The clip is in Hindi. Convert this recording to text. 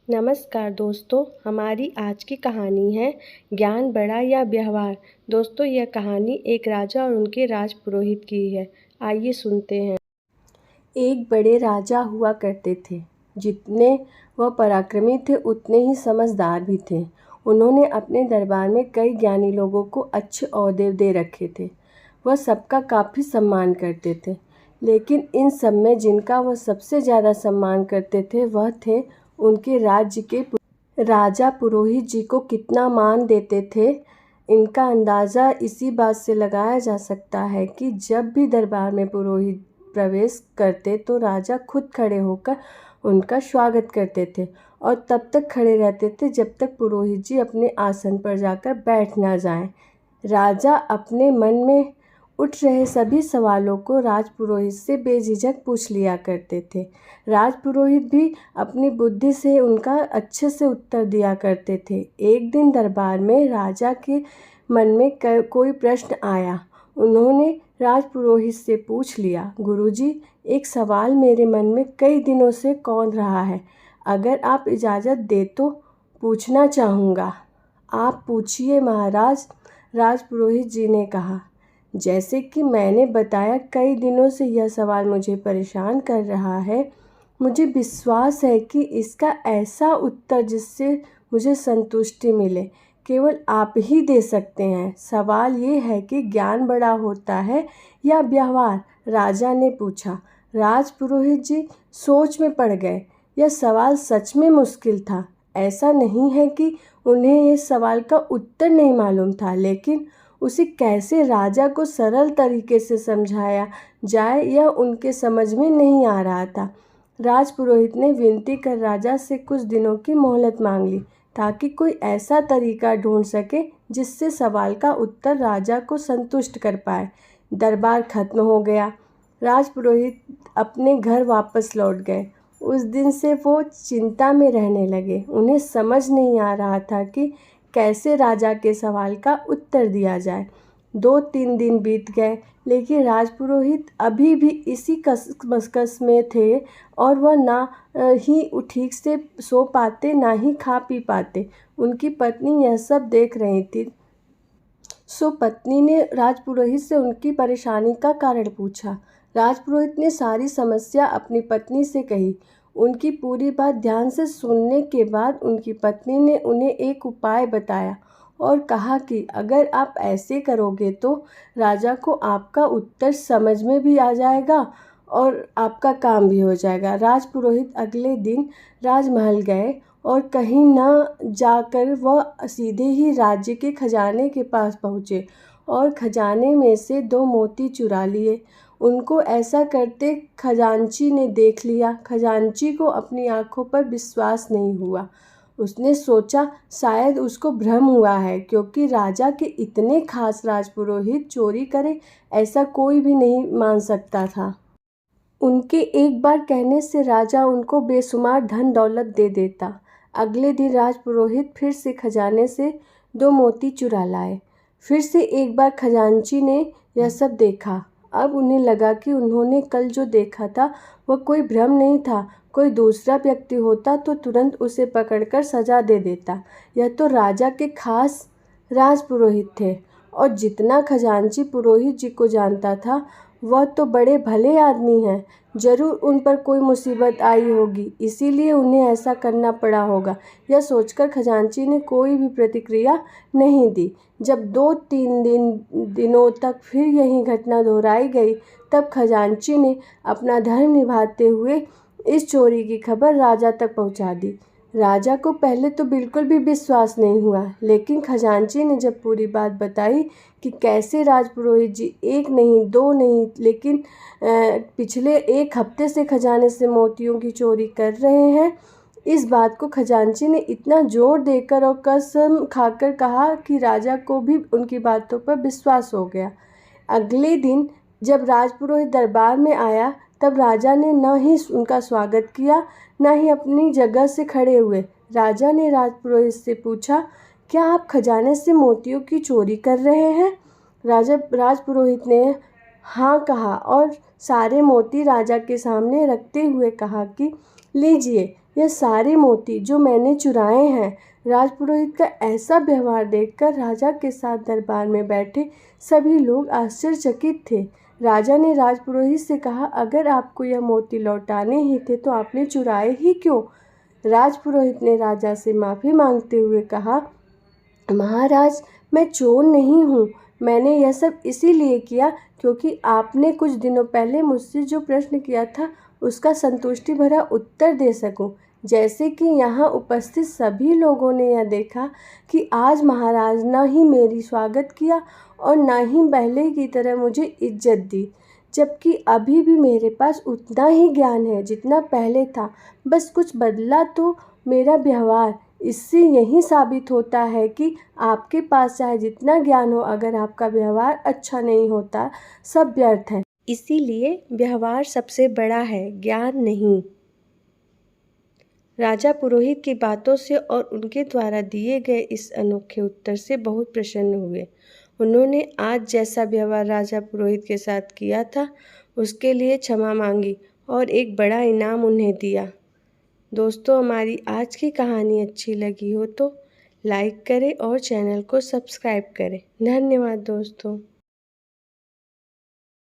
नमस्कार दोस्तों, हमारी आज की कहानी है ज्ञान बड़ा या व्यवहार। दोस्तों, यह कहानी एक राजा और उनके राजपुरोहित की है। आइए सुनते हैं। एक बड़े राजा हुआ करते थे। जितने वह पराक्रमी थे उतने ही समझदार भी थे। उन्होंने अपने दरबार में कई ज्ञानी लोगों को अच्छे ओहदे दे रखे थे। वह सबका काफ़ी सम्मान करते थे। लेकिन इन सब में जिनका वह सबसे ज़्यादा सम्मान करते थे वह थे उनके राज्य के राजा। पुरोहित जी को कितना मान देते थे, इनका अंदाज़ा इसी बात से लगाया जा सकता है कि जब भी दरबार में पुरोहित प्रवेश करते तो राजा खुद खड़े होकर उनका स्वागत करते थे और तब तक खड़े रहते थे जब तक पुरोहित जी अपने आसन पर जाकर बैठ ना जाएं। राजा अपने मन में उठ रहे सभी सवालों को राजपुरोहित से बेझिझक पूछ लिया करते थे। राजपुरोहित भी अपनी बुद्धि से उनका अच्छे से उत्तर दिया करते थे। एक दिन दरबार में राजा के मन में कोई प्रश्न आया। उन्होंने राजपुरोहित से पूछ लिया, गुरुजी, एक सवाल मेरे मन में कई दिनों से कौंध रहा है। अगर आप इजाज़त दे तो पूछना चाहूँगा। आप पूछिए महाराज, राजपुरोहित जी ने कहा। जैसे कि मैंने बताया, कई दिनों से यह सवाल मुझे परेशान कर रहा है। मुझे विश्वास है कि इसका ऐसा उत्तर जिससे मुझे संतुष्टि मिले केवल आप ही दे सकते हैं। सवाल ये है कि ज्ञान बड़ा होता है या व्यवहार? राजा ने पूछा। राजपुरोहित जी सोच में पड़ गए। यह सवाल सच में मुश्किल था। ऐसा नहीं है कि उन्हें इस सवाल का उत्तर नहीं मालूम था, लेकिन उसे कैसे राजा को सरल तरीके से समझाया जाए यह उनके समझ में नहीं आ रहा था। राजपुरोहित ने विनती कर राजा से कुछ दिनों की मोहलत मांग ली ताकि कोई ऐसा तरीका ढूंढ सके जिससे सवाल का उत्तर राजा को संतुष्ट कर पाए। दरबार खत्म हो गया। राजपुरोहित अपने घर वापस लौट गए। उस दिन से वो चिंता में रहने लगे। उन्हें समझ नहीं आ रहा था कि कैसे राजा के सवाल का उत्तर दिया जाए। 2-3 दिन बीत गए, लेकिन राजपुरोहित अभी भी इसी कसमस में थे और वह ना ही ठीक से सो पाते, ना ही खा पी पाते। उनकी पत्नी यह सब देख रही थी। सो पत्नी ने राजपुरोहित से उनकी परेशानी का कारण पूछा। राजपुरोहित ने सारी समस्या अपनी पत्नी से कही। उनकी पूरी बात ध्यान से सुनने के बाद उनकी पत्नी ने उन्हें एक उपाय बताया और कहा कि अगर आप ऐसे करोगे तो राजा को आपका उत्तर समझ में भी आ जाएगा और आपका काम भी हो जाएगा। राजपुरोहित अगले दिन राजमहल गए और कहीं न जाकर वह सीधे ही राज्य के खजाने के पास पहुँचे और खजाने में से 2 मोती चुरा लिए। उनको ऐसा करते खजांची ने देख लिया। खजांची को अपनी आंखों पर विश्वास नहीं हुआ। उसने सोचा शायद उसको भ्रम हुआ है, क्योंकि राजा के इतने खास राजपुरोहित चोरी करे ऐसा कोई भी नहीं मान सकता था। उनके एक बार कहने से राजा उनको बेशुमार धन दौलत दे देता। अगले दिन राजपुरोहित फिर से खजाने से 2 मोती चुरा लाए। फिर से एक बार खजांची ने यह सब देखा। अब उन्हें लगा कि उन्होंने कल जो देखा था वह कोई भ्रम नहीं था। कोई दूसरा व्यक्ति होता तो तुरंत उसे पकड़कर सजा दे देता। यह तो राजा के खास राजपुरोहित थे और जितना खजांची पुरोहित जी को जानता था वह तो बड़े भले आदमी हैं। जरूर उन पर कोई मुसीबत आई होगी, इसीलिए उन्हें ऐसा करना पड़ा होगा। यह सोचकर खजांची ने कोई भी प्रतिक्रिया नहीं दी। जब 2-3 दिनों तक फिर यही घटना दोहराई गई, तब खजांची ने अपना धर्म निभाते हुए इस चोरी की खबर राजा तक पहुंचा दी। राजा को पहले तो बिल्कुल भी विश्वास नहीं हुआ, लेकिन खजांची ने जब पूरी बात बताई कि कैसे राजपुरोहित जी 1 नहीं 2 नहीं लेकिन पिछले 1 हफ्ते से खजाने से मोतियों की चोरी कर रहे हैं, इस बात को खजांची ने इतना जोर देकर और कसम खाकर कहा कि राजा को भी उनकी बातों पर विश्वास हो गया। अगले दिन जब राजपुरोहित दरबार में आया तब राजा ने न ही उनका स्वागत किया, न ही अपनी जगह से खड़े हुए। राजा ने राजपुरोहित से पूछा, क्या आप खजाने से मोतियों की चोरी कर रहे हैं? राजपुरोहित ने हाँ कहा और सारे मोती राजा के सामने रखते हुए कहा कि लीजिए, यह सारे मोती जो मैंने चुराए हैं। राजपुरोहित का ऐसा व्यवहार देखकर राजा के साथ दरबार में बैठे सभी लोग आश्चर्यचकित थे। राजा ने राजपुरोहित से कहा, अगर आपको यह मोती लौटाने ही थे तो आपने चुराए ही क्यों? राजपुरोहित ने राजा से माफ़ी मांगते हुए कहा, महाराज, मैं चोर नहीं हूँ। मैंने यह सब इसीलिए किया क्योंकि आपने कुछ दिनों पहले मुझसे जो प्रश्न किया था उसका संतुष्टि भरा उत्तर दे सकूं। जैसे कि यहाँ उपस्थित सभी लोगों ने यह देखा कि आज महाराज न ही मेरी स्वागत किया और न ही पहले की तरह मुझे इज्जत दी, जबकि अभी भी मेरे पास उतना ही ज्ञान है जितना पहले था, बस कुछ बदला तो मेरा व्यवहार। इससे यही साबित होता है कि आपके पास चाहे जितना ज्ञान हो, अगर आपका व्यवहार अच्छा नहीं होता, सब व्यर्थ है। इसीलिए व्यवहार सबसे बड़ा है, ज्ञान नहीं। राजा पुरोहित की बातों से और उनके द्वारा दिए गए इस अनोखे उत्तर से बहुत प्रसन्न हुए। उन्होंने आज जैसा व्यवहार राजा पुरोहित के साथ किया था उसके लिए क्षमा मांगी और एक बड़ा इनाम उन्हें दिया। दोस्तों, हमारी आज की कहानी अच्छी लगी हो तो लाइक करें और चैनल को सब्सक्राइब करें। धन्यवाद दोस्तों।